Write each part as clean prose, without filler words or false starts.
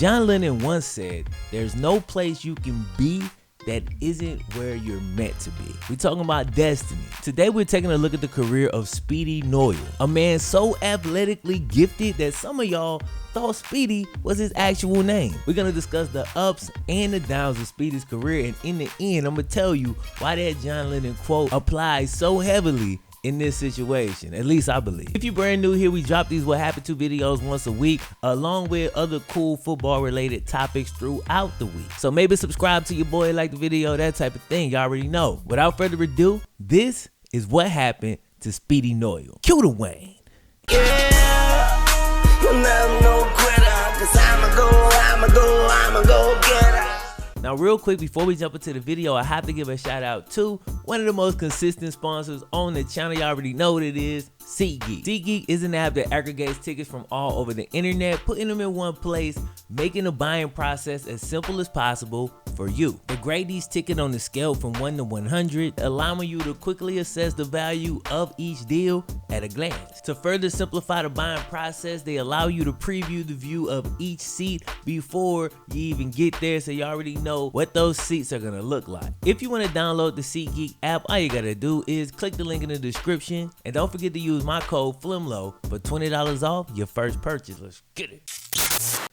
John Lennon once said, "There's no place you can be that isn't where you're meant to be." We're talking about destiny. Today we're taking a look at the career of Speedy Noil, a man so athletically gifted that some of y'all thought Speedy was his actual name. We're gonna discuss the ups and the downs of Speedy's career, and in the end, I'm gonna tell you why that John Lennon quote applies so heavily in this situation, at least I believe. If you're brand new here, we drop these What Happened To videos once a week, along with other cool football related topics throughout the week. So maybe subscribe to your boy, like the video, that type of thing, you already know. Without further ado, this is What Happened To Speedy Noil. Cue the Wayne. Now real quick, before we jump into the video, I have to give a shout out to one of the most consistent sponsors on the channel. You already know what it is, SeatGeek. SeatGeek is an app that aggregates tickets from all over the internet, putting them in one place, making the buying process as simple as possible for you. They grade these tickets on a scale from 1 to 100, allowing you to quickly assess the value of each deal at a glance. To further simplify the buying process, they allow you to preview the view of each seat before you even get there, so you already know what those seats are gonna look like. If you want to download the SeatGeek app, all you gotta do is click the link in the description, and don't forget to use my code FlemLo for $20 off your first purchase. Let's get it.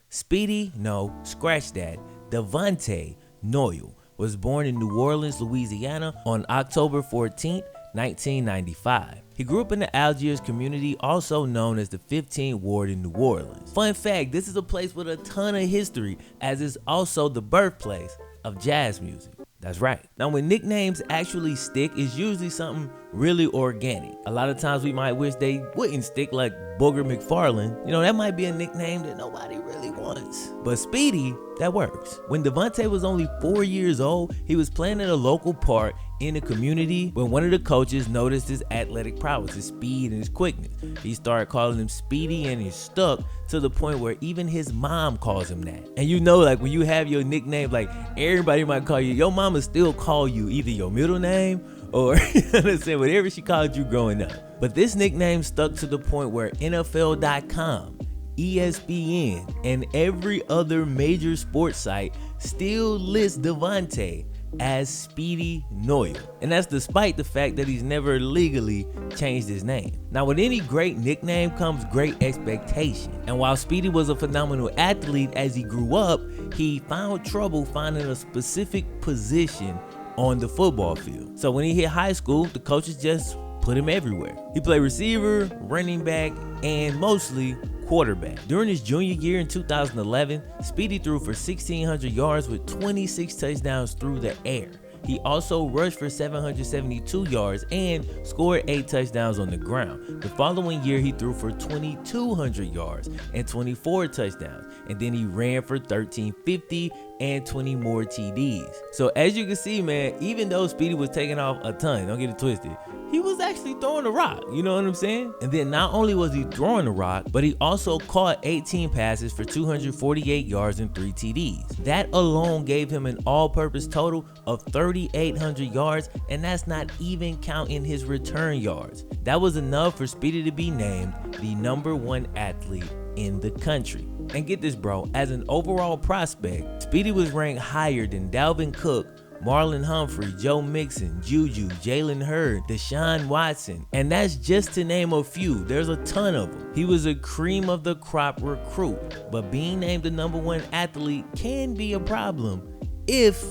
Speedy, no, scratch that, Devontae Noil was born in New Orleans, Louisiana on October 14th, 1995. He grew up in the Algiers community, also known as the 15th Ward in New Orleans. Fun fact, this is a place with a ton of history, as it's also the birthplace of jazz music. That's right. Now when nicknames actually stick, it's usually something really organic. A lot of times we might wish they wouldn't stick, like Booger McFarland. You know, that might be a nickname that nobody really wants. But Speedy, that works. When Devontae was only 4 years old, he was playing at a local park in the community when one of the coaches noticed his athletic prowess, his speed and his quickness. He started calling him Speedy, and he stuck to the point where even his mom calls him that. And you know, like when you have your nickname, like everybody might call you, your mama still call you either your middle name or you understand, whatever she called you growing up. But this nickname stuck to the point where NFL.com, ESPN, and every other major sports site still lists Devontae as Speedy Noil, and that's despite the fact that he's never legally changed his name. Now with any great nickname comes great expectation, and while Speedy was a phenomenal athlete as he grew up, he found trouble finding a specific position on the football field. So when he hit high school, the coaches just put him everywhere. He played receiver, running back, and mostly quarterback. During his junior year in 2011, Speedy threw for 1,600 yards with 26 touchdowns through the air. He also rushed for 772 yards and scored 8 touchdowns on the ground. The following year, he threw for 2,200 yards and 24 touchdowns, and then he ran for 1,350 and 20 more TDs. So as you can see, man, even though Speedy was taking off a ton, don't get it twisted, he was actually throwing the rock, you know what I'm saying? And then not only was he throwing the rock, but he also caught 18 passes for 248 yards and 3 TDs. That alone gave him an all-purpose total of 3,800 yards, and that's not even counting his return yards. That was enough for Speedy to be named the #1 athlete in the country. And get this, bro, as an overall prospect, Speedy was ranked higher than Dalvin Cook, Marlon Humphrey, Joe Mixon, Juju, Jalen Hurd, Deshaun Watson, and that's just to name a few. There's a ton of them. He was a cream of the crop recruit, but being named the #1 athlete can be a problem if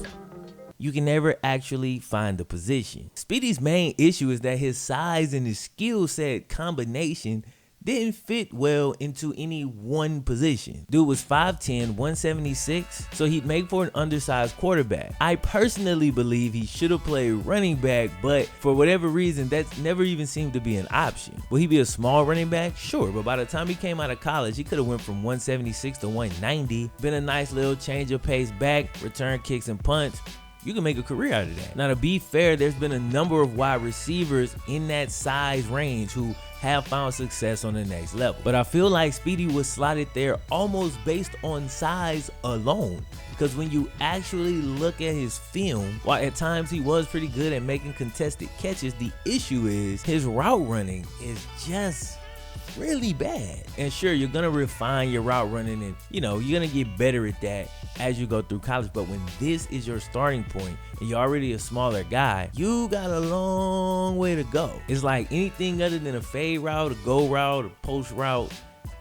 you can never actually find the position. Speedy's main issue is that his size and his skill set combination didn't fit well into any one position. Dude was 5'10", 176, so he'd make for an undersized quarterback. I personally believe he should have played running back, but for whatever reason, that's never even seemed to be an option. Will he be a small running back? Sure, but by the time he came out of college, he could have went from 176 to 190, been a nice little change of pace back, return kicks and punts. You can make a career out of that. Now, to be fair, there's been a number of wide receivers in that size range who have found success on the next level. But I feel like Speedy was slotted there almost based on size alone, because when you actually look at his film, while at times he was pretty good at making contested catches, the issue is his route running is just really bad. And sure, you're gonna refine your route running and you're gonna get better at that as you go through college. But when this is your starting point and you're already a smaller guy, you got a long way to go. It's like anything other than a fade route, a go route, a post route,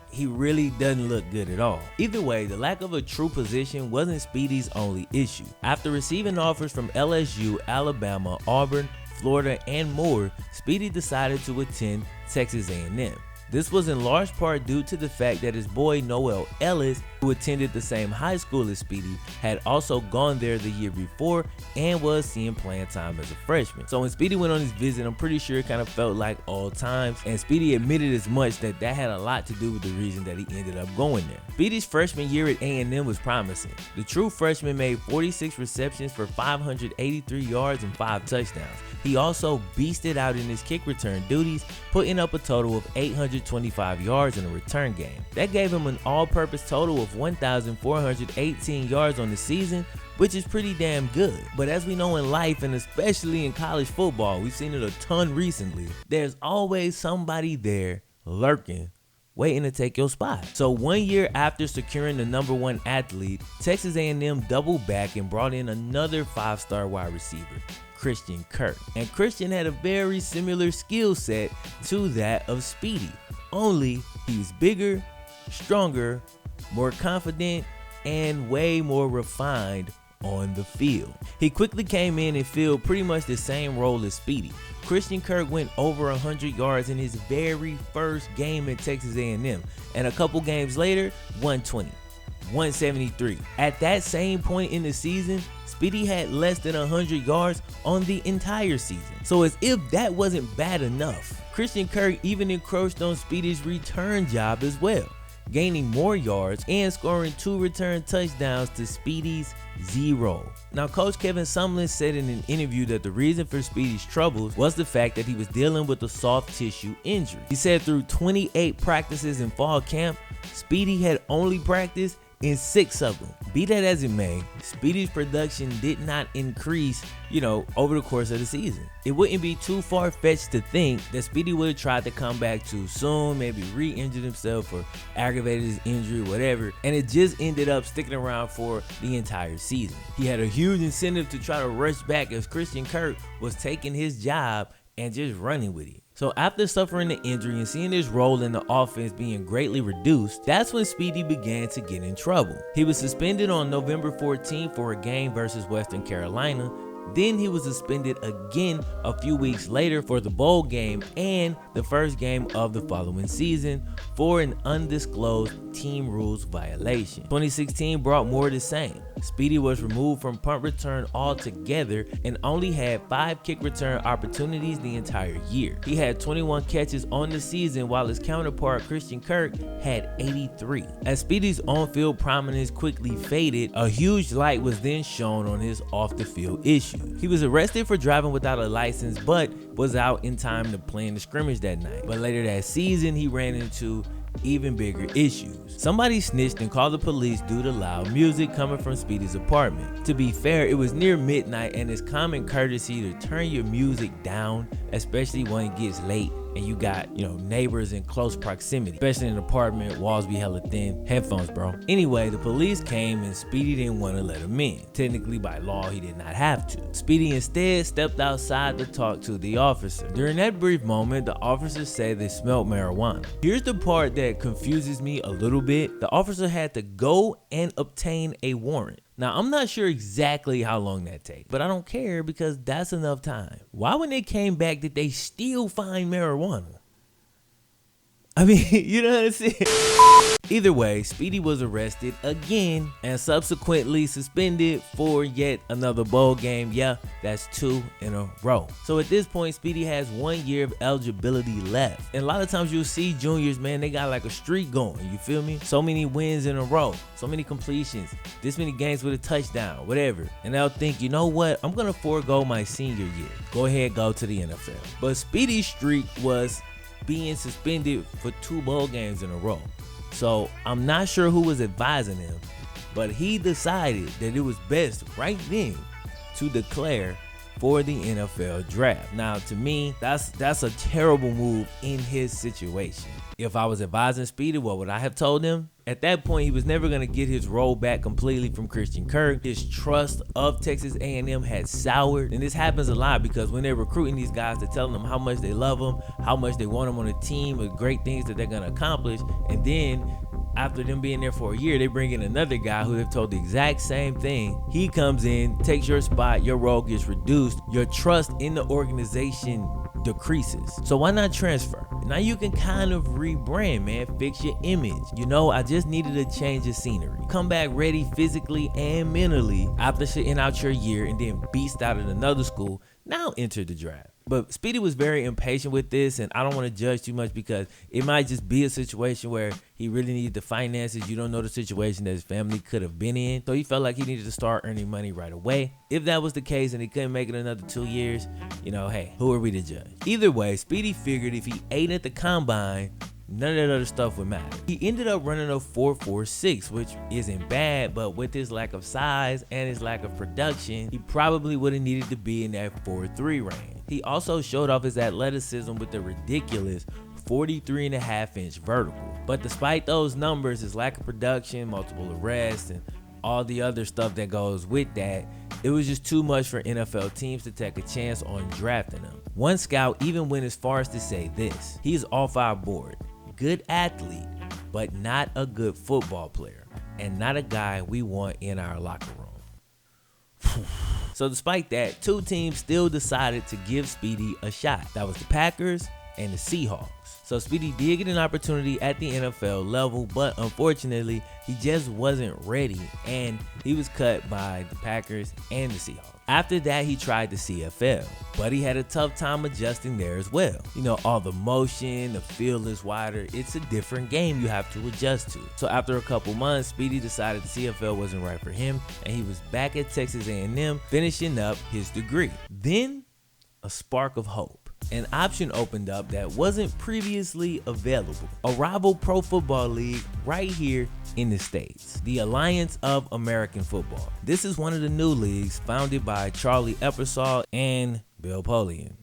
he really doesn't look good at all. Either way, the lack of a true position wasn't Speedy's only issue. After receiving offers from LSU, Alabama, Auburn, Florida, and more, Speedy decided to attend Texas A&M. This was in large part due to the fact that his boy Noel Ellis, who attended the same high school as Speedy, had also gone there the year before and was seeing playing time as a freshman. So when Speedy went on his visit, I'm pretty sure it kind of felt like old times, and Speedy admitted as much that had a lot to do with the reason that he ended up going there. Speedy's freshman year at A&M was promising. The true freshman made 46 receptions for 583 yards and 5 touchdowns. He also beasted out in his kick return duties, putting up a total of 825 yards in a return game. That gave him an all-purpose total of 1,418 yards on the season, which is pretty damn good. But as we know in life, and especially in college football, we've seen it a ton recently, there's always somebody there lurking, waiting to take your spot. So 1 year after securing the #1 athlete, Texas A&M doubled back and brought in another 5-star wide receiver, Christian Kirk. And Christian had a very similar skill set to that of Speedy, only he's bigger, stronger, more confident, and way more refined on the field. He quickly came in and filled pretty much the same role as Speedy. Christian Kirk went over 100 yards in his very first game at Texas A&M, and a couple games later, 120, 173. At that same point in the season, Speedy had less than 100 yards on the entire season. So as if that wasn't bad enough, Christian Kirk even encroached on Speedy's return job as well, gaining more yards and scoring 2 return touchdowns to Speedy's 0. Now, Coach Kevin Sumlin said in an interview that the reason for Speedy's troubles was the fact that he was dealing with a soft tissue injury. He said through 28 practices in fall camp, Speedy had only practiced in 6 of them. Be that as it may, Speedy's production did not increase, over the course of the season. It wouldn't be too far-fetched to think that Speedy would have tried to come back too soon, maybe re-injured himself or aggravated his injury, whatever, and it just ended up sticking around for the entire season. He had a huge incentive to try to rush back as Christian Kirk was taking his job and just running with it. So after suffering the injury and seeing his role in the offense being greatly reduced, that's when Speedy began to get in trouble. He was suspended on November 14th for a game versus Western Carolina. Then he was suspended again a few weeks later for the bowl game and the first game of the following season for an undisclosed team rules violation. 2016 brought more of the same. Speedy was removed from punt return altogether and only had 5 kick return opportunities the entire year. He had 21 catches on the season while his counterpart Christian Kirk had 83. As Speedy's on-field prominence quickly faded, a huge light was then shown on his off-the-field issues. He was arrested for driving without a license but was out in time to play in the scrimmage that night. But later that season, he ran into even bigger issues. Somebody snitched and called the police due to loud music coming from Speedy's apartment. To be fair, it was near midnight and it's common courtesy to turn your music down, especially when it gets late and you got, neighbors in close proximity, especially in an apartment, walls be hella thin, headphones, bro. Anyway, the police came and Speedy didn't want to let him in. Technically, by law, he did not have to. Speedy instead stepped outside to talk to the officer. During that brief moment, the officer said they smelled marijuana. Here's the part that confuses me a little bit. The officer had to go and obtain a warrant. Now, I'm not sure exactly how long that takes, but I don't care because that's enough time. Why, when they came back, did they still find marijuana? I mean, you know what I'm saying? Either way, Speedy was arrested again and subsequently suspended for yet another bowl game. Yeah, that's 2 in a row. So at this point, Speedy has 1 year of eligibility left. And a lot of times you'll see juniors, man, they got like a streak going, you feel me? So many wins in a row, so many completions, this many games with a touchdown, whatever. And they'll think, you know what? I'm gonna forego my senior year. Go ahead, go to the NFL. But Speedy's streak was being suspended for 2 bowl games in a row. So I'm not sure who was advising him, but he decided that it was best right then to declare for the NFL draft. Now, to me, that's a terrible move in his situation. If I was advising Speedy, what would I have told him? At that point, he was never going to get his role back completely from Christian Kirk. His trust of Texas A&M had soured. And this happens a lot because when they're recruiting these guys, they're telling them how much they love them, how much they want them on the team, with great things that they're going to accomplish. And then after them being there for a year, they bring in another guy who they've told the exact same thing. He comes in, takes your spot, your role gets reduced, your trust in the organization decreases. So why not transfer? Now you can kind of rebrand, man. Fix your image. You know, I just needed a change of scenery. Come back ready physically and mentally after sitting out your year and then beast out at another school. Now enter the draft. But Speedy was very impatient with this, and I don't want to judge too much because it might just be a situation where he really needed the finances. You don't know the situation that his family could have been in. So he felt like he needed to start earning money right away. If that was the case and he couldn't make it another 2 years, you know, hey, who are we to judge? Either way, Speedy figured if he ate at the combine, none of that other stuff would matter. He ended up running a 4.46, which isn't bad, but with his lack of size and his lack of production, he probably would have needed to be in that 4.3 range. He also showed off his athleticism with the ridiculous 43.5-inch vertical. But despite those numbers, his lack of production, multiple arrests, and all the other stuff that goes with that, it was just too much for NFL teams to take a chance on drafting him. One scout even went as far as to say this: he's off our board. Good athlete, but not a good football player, and not a guy we want in our locker room. So despite that, two teams still decided to give Speedy a shot. That was the Packers and the Seahawks. So Speedy did get an opportunity at the NFL level, but unfortunately, he just wasn't ready, and he was cut by the Packers and the Seahawks. After that, he tried the CFL, but he had a tough time adjusting there as well. You know, all the motion, the field is wider. It's a different game you have to adjust to. So after a couple months, Speedy decided the CFL wasn't right for him, and he was back at Texas A&M finishing up his degree. Then, a spark of hope. An option opened up that wasn't previously available. A rival pro football league right here in the States, the Alliance of American Football. This is one of the new leagues founded by Charlie Eppersall and Bill Polian.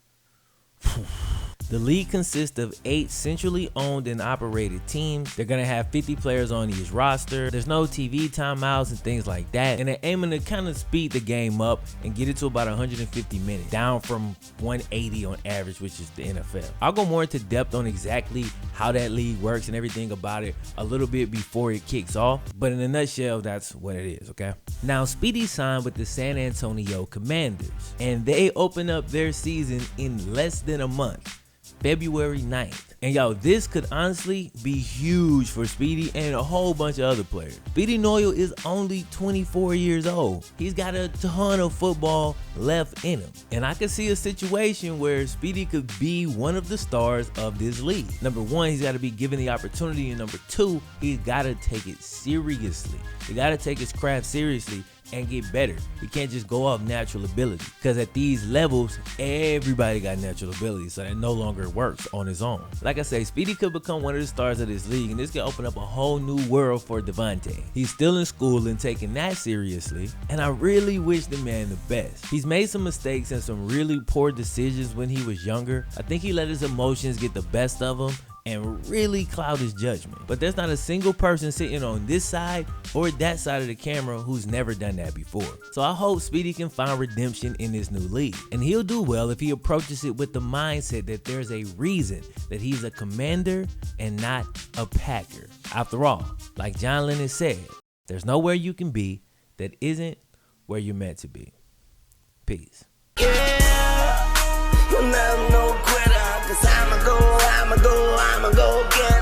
The league consists of 8 centrally owned and operated teams. They're gonna have 50 players on each roster. There's no TV timeouts and things like that. And they're aiming to kind of speed the game up and get it to about 150 minutes, down from 180 on average, which is the NFL. I'll go more into depth on exactly how that league works and everything about it a little bit before it kicks off. But in a nutshell, that's what it is, okay? Now, Speedy signed with the San Antonio Commanders, and they open up their season in less than a month. February 9th. And yo, this could honestly be huge for Speedy and a whole bunch of other players. Speedy Noil is only 24 years old. He's got a ton of football left in him. And I could see a situation where Speedy could be one of the stars of this league. Number one, he's got to be given the opportunity. And number two, he's got to take it seriously. He got to take his craft seriously and get better. He can't just go off natural ability, because at these levels, everybody got natural ability, so that no longer works on his own. Like I say, Speedy could become one of the stars of this league, and this could open up a whole new world for Devontae. He's still in school and taking that seriously, and I really wish the man the best. He's made some mistakes and some really poor decisions when he was younger. I think he let his emotions get the best of him and really cloud his judgment. But there's not a single person sitting on this side or that side of the camera who's never done that before. So I hope Speedy can find redemption in this new league. And he'll do well if he approaches it with the mindset that there's a reason that he's a Commander and not a Packer. After all, like John Lennon said, there's nowhere you can be that isn't where you're meant to be. Peace. Yeah, I'm no quitter, 'cause I'ma go get